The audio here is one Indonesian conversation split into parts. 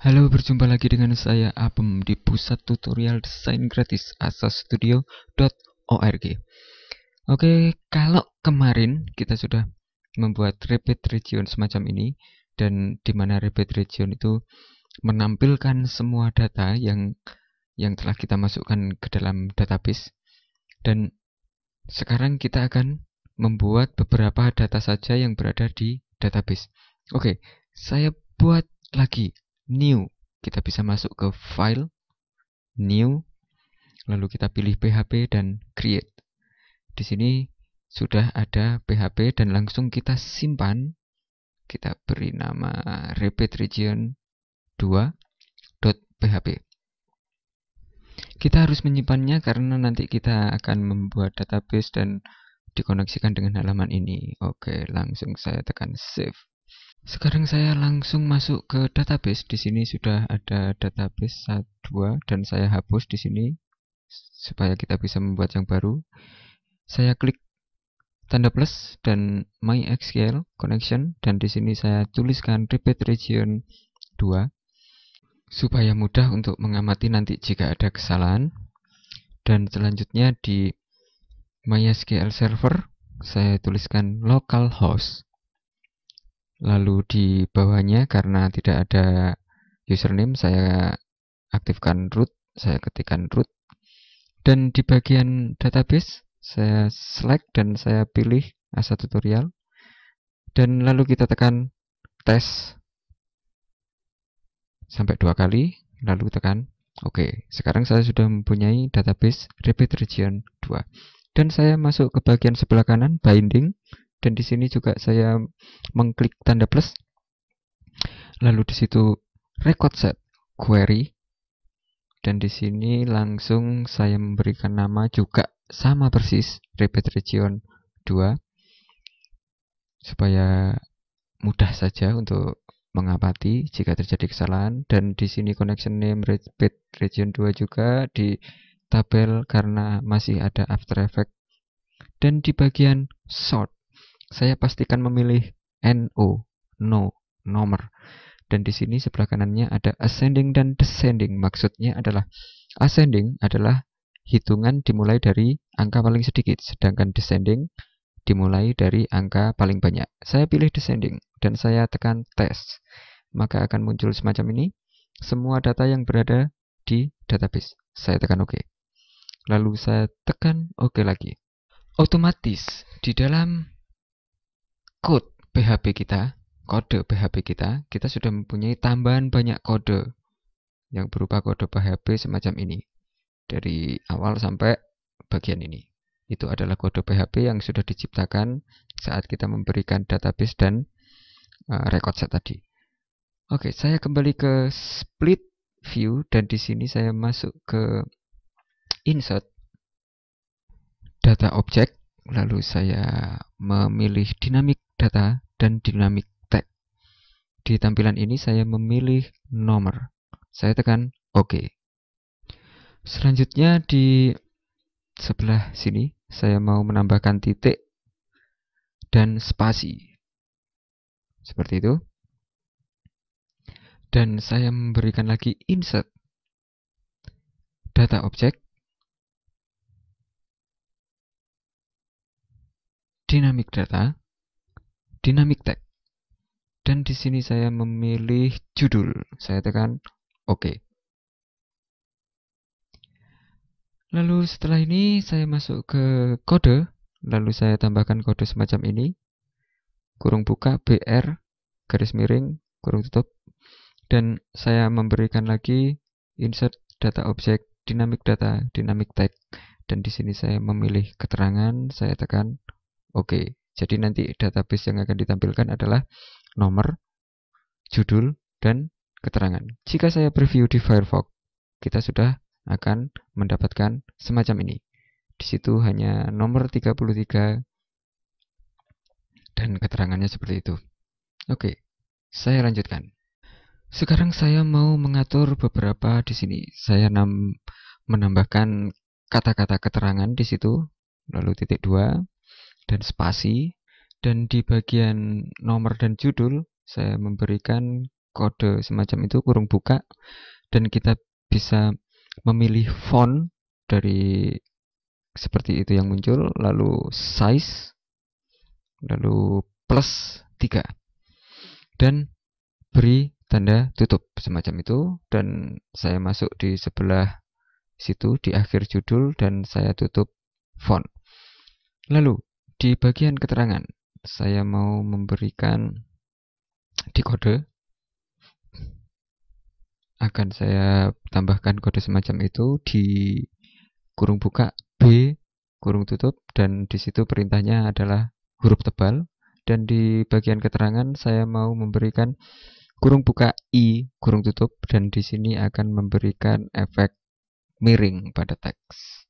Halo, berjumpa lagi dengan saya Apem di pusat tutorial desain gratis asastudio.org. Oke, kalau kemarin kita sudah membuat repeat region semacam ini, dan di mana repeat region itu menampilkan semua data yang telah kita masukkan ke dalam database, dan sekarang kita akan membuat beberapa data saja yang berada di database. Oke, saya buat lagi new. Kita bisa masuk ke file, new, lalu kita pilih PHP dan create. Di sini sudah ada PHP dan langsung kita simpan. Kita beri nama repeat region 2.php. Kita harus menyimpannya karena nanti kita akan membuat database dan dikoneksikan dengan halaman ini. Oke, langsung saya tekan save. Sekarang saya langsung masuk ke database. Di sini sudah ada database 2 dan saya hapus di sini supaya kita bisa membuat yang baru. Saya klik tanda plus dan MySQL connection, dan di sini saya tuliskan repeat region 2 supaya mudah untuk mengamati nanti jika ada kesalahan. Dan selanjutnya di MySQL server saya tuliskan localhost. Lalu di bawahnya karena tidak ada username saya aktifkan root, saya ketikkan root. Dan di bagian database saya select dan saya pilih Asa Tutorial. Dan lalu kita tekan tes sampai 2 kali, lalu tekan oke. Sekarang saya sudah mempunyai database repeat region 2. Dan saya masuk ke bagian sebelah kanan binding, dan di sini juga saya mengklik tanda plus. Lalu di situ record set query, dan di sini langsung saya memberikan nama juga sama persis repeat region 2 supaya mudah saja untuk mengamati jika terjadi kesalahan. Dan di sini connection name repeat region 2 juga di tabel karena masih ada After Effects. Dan di bagian sort saya pastikan memilih no nomor. Dan di sini sebelah kanannya ada ascending dan descending. Maksudnya adalah ascending adalah hitungan dimulai dari angka paling sedikit, sedangkan descending dimulai dari angka paling banyak. Saya pilih descending dan saya tekan test. Maka akan muncul semacam ini semua data yang berada di database. Saya tekan OK. Lalu saya tekan OK lagi. Otomatis di dalam kode PHP kita sudah mempunyai tambahan banyak kode yang berupa kode PHP semacam ini. Dari awal sampai bagian ini. Itu adalah kode PHP yang sudah diciptakan saat kita memberikan database dan record set tadi. Oke, saya kembali ke split view dan di sini saya masuk ke insert data object, lalu saya memilih dynamic data dan dynamic tag. Di tampilan ini saya memilih nomor. Saya tekan OK. Selanjutnya di sebelah sini saya mau menambahkan titik dan spasi. Seperti itu. Dan saya memberikan lagi insert data object, dynamic data, dynamic tag. Dan di sini saya memilih judul. Saya tekan OK. Lalu setelah ini saya masuk ke kode. Lalu saya tambahkan kode semacam ini. Kurung buka BR garis miring kurung tutup. Dan saya memberikan lagi insert data object, dynamic data, dynamic tag. Dan di sini saya memilih keterangan. Saya tekan OK. Jadi nanti database yang akan ditampilkan adalah nomor, judul, dan keterangan. Jika saya preview di Firefox, kita sudah akan mendapatkan semacam ini. Di situ hanya nomor 33 dan keterangannya seperti itu. Oke, saya lanjutkan. Sekarang saya mau mengatur beberapa di sini. Saya menambahkan kata-kata keterangan di situ, lalu titik 2 dan spasi. Dan di bagian nomor dan judul saya memberikan kode semacam itu, kurung buka, dan kita bisa memilih font dari seperti itu yang muncul, lalu size, lalu plus 3, dan beri tanda tutup semacam itu, dan saya masuk di sebelah situ di akhir judul dan saya tutup font. Lalu di bagian keterangan saya mau memberikan di kode, akan saya tambahkan kode semacam itu di kurung buka B kurung tutup, dan di situ perintahnya adalah huruf tebal, dan di bagian keterangan saya mau memberikan kurung buka I kurung tutup, dan di sini akan memberikan efek miring pada teks.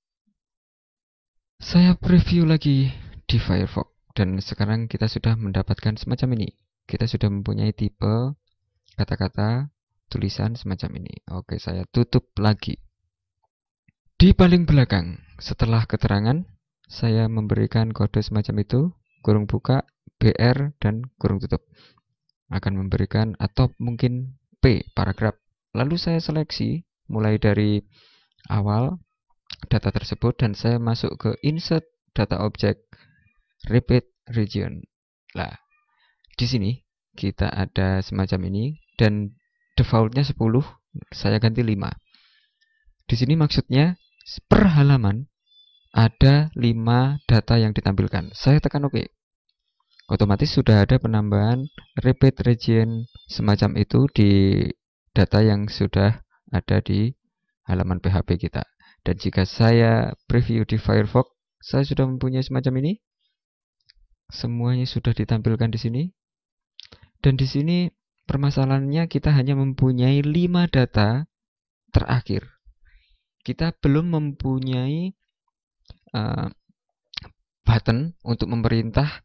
Saya preview lagi di Firefox, dan sekarang kita sudah mendapatkan semacam ini. Kita sudah mempunyai tipe kata-kata tulisan semacam ini. Oke, saya tutup lagi. Di paling belakang, setelah keterangan, saya memberikan kode semacam itu, kurung buka, BR, dan kurung tutup. Akan memberikan atau mungkin P, paragraf. Lalu saya seleksi mulai dari awal data tersebut, dan saya masuk ke insert data object repeat region. Lah, di sini kita ada semacam ini, dan defaultnya 10, saya ganti 5. Di sini maksudnya per halaman ada 5 data yang ditampilkan. Saya tekan OK. Otomatis sudah ada penambahan repeat region semacam itu di data yang sudah ada di halaman PHP kita. Dan jika saya preview di Firefox, saya sudah mempunyai semacam ini. Semuanya sudah ditampilkan di sini. Dan di sini permasalahannya kita hanya mempunyai 5 data terakhir. Kita belum mempunyai button untuk memerintah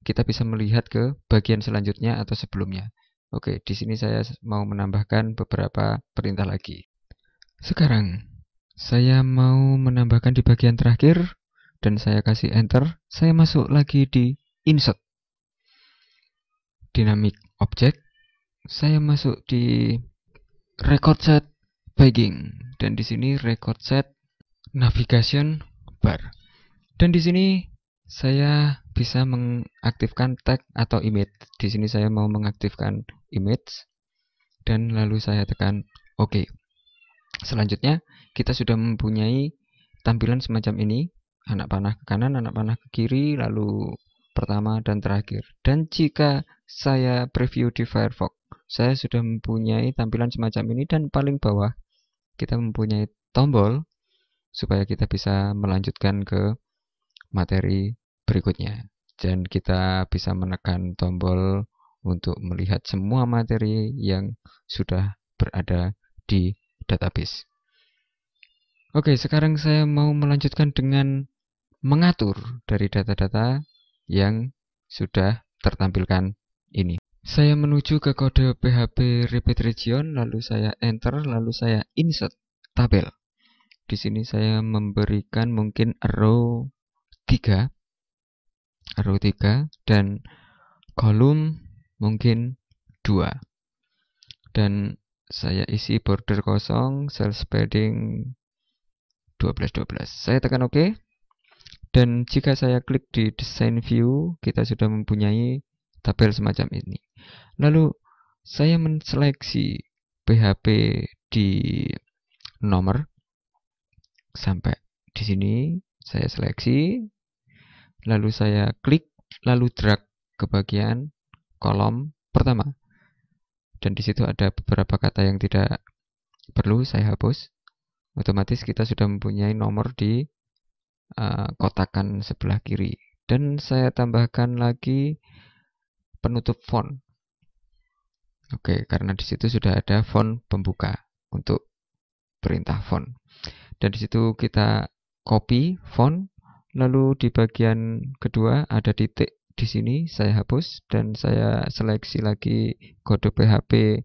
kita bisa melihat ke bagian selanjutnya atau sebelumnya. Oke, di sini saya mau menambahkan beberapa perintah lagi. Sekarang saya mau menambahkan di bagian terakhir, dan saya kasih enter. Saya masuk lagi di insert dynamic object. Saya masuk di record set padding, dan di sini record set navigation bar. Dan di sini saya bisa mengaktifkan tag atau image. Di sini saya mau mengaktifkan image, dan lalu saya tekan OK. Selanjutnya kita sudah mempunyai tampilan semacam ini, anak panah ke kanan, anak panah ke kiri, lalu pertama dan terakhir. Dan jika saya preview di Firefox, saya sudah mempunyai tampilan semacam ini, dan paling bawah kita mempunyai tombol supaya kita bisa melanjutkan ke materi berikutnya. Dan kita bisa menekan tombol untuk melihat semua materi yang sudah berada di database. Oke, sekarang saya mau melanjutkan dengan mengatur dari data-data yang sudah tertampilkan ini. Saya menuju ke kode PHP repeat region, lalu saya enter, lalu saya insert tabel. Di sini saya memberikan mungkin row 3 dan kolom mungkin 2. Dan saya isi border kosong, cell padding 12. Saya tekan OK. Dan jika saya klik di design view, kita sudah mempunyai tabel semacam ini. Lalu saya menseleksi PHP di nomor sampai di sini. Saya seleksi, lalu saya klik, lalu drag ke bagian kolom pertama. Dan di situ ada beberapa kata yang tidak perlu saya hapus. Otomatis kita sudah mempunyai nomor di kotakan sebelah kiri. Dan saya tambahkan lagi penutup font. Oke, karena di situ sudah ada font pembuka untuk perintah font. Dan di situ kita copy font. Lalu di bagian kedua ada titik. Di sini saya hapus, dan saya seleksi lagi kode PHP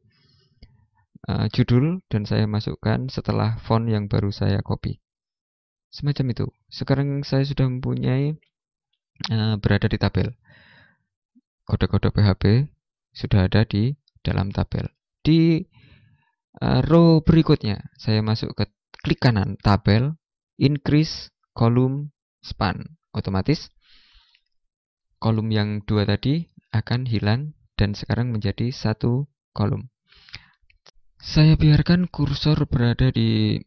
judul, dan saya masukkan setelah font yang baru saya copy. Semacam itu. Sekarang saya sudah mempunyai berada di tabel. Kode-kode PHP sudah ada di dalam tabel. Di row berikutnya, saya masuk ke klik kanan, tabel, increase, column, span. Otomatis kolom yang 2 tadi akan hilang dan sekarang menjadi 1 kolom. Saya biarkan kursor berada di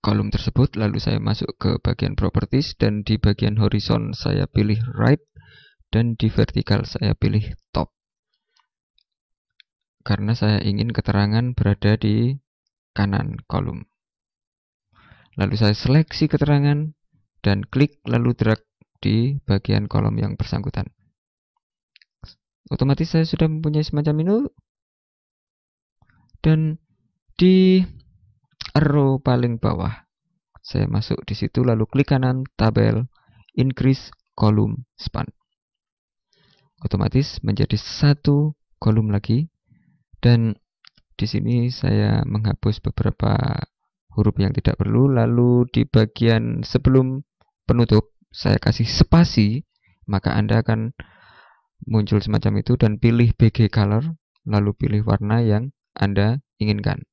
kolom tersebut, lalu saya masuk ke bagian properties dan di bagian horizon saya pilih right dan di vertikal saya pilih top. Karena saya ingin keterangan berada di kanan kolom. Lalu saya seleksi keterangan dan klik lalu drag di bagian kolom yang bersangkutan. Otomatis saya sudah mempunyai semacam ini. Dan di row paling bawah saya masuk di situ lalu klik kanan tabel increase column span. Otomatis menjadi 1 kolom lagi dan di sini saya menghapus beberapa huruf yang tidak perlu, lalu di bagian sebelum penutup saya kasih spasi, maka Anda akan muncul semacam itu dan pilih BG color lalu pilih warna yang Anda inginkan.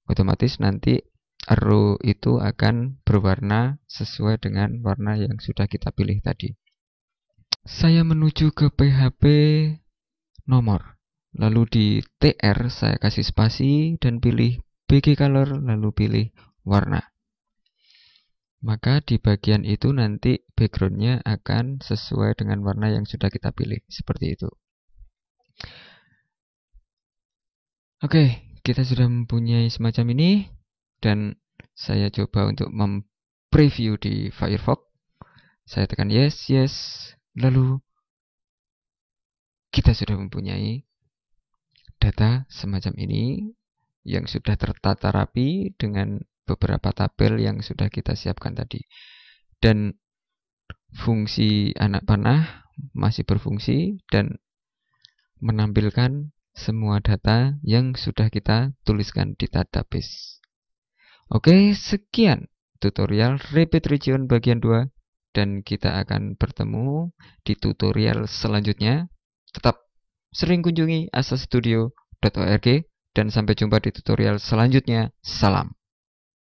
Otomatis nanti arrow itu akan berwarna sesuai dengan warna yang sudah kita pilih tadi. Saya menuju ke PHP nomor. Lalu di TR saya kasih spasi dan pilih BG color lalu pilih warna. Maka di bagian itu nanti backgroundnya akan sesuai dengan warna yang sudah kita pilih. Seperti itu. Oke, kita sudah mempunyai semacam ini dan saya coba untuk preview di Firefox. Saya tekan yes, lalu kita sudah mempunyai data semacam ini yang sudah tertata rapi dengan beberapa tabel yang sudah kita siapkan tadi. Dan fungsi anak panah masih berfungsi dan menampilkan semua data yang sudah kita tuliskan di database. Oke, sekian tutorial Repeat Region bagian 2 dan kita akan bertemu di tutorial selanjutnya. Tetap sering kunjungi asastudio.org dan sampai jumpa di tutorial selanjutnya. Salam.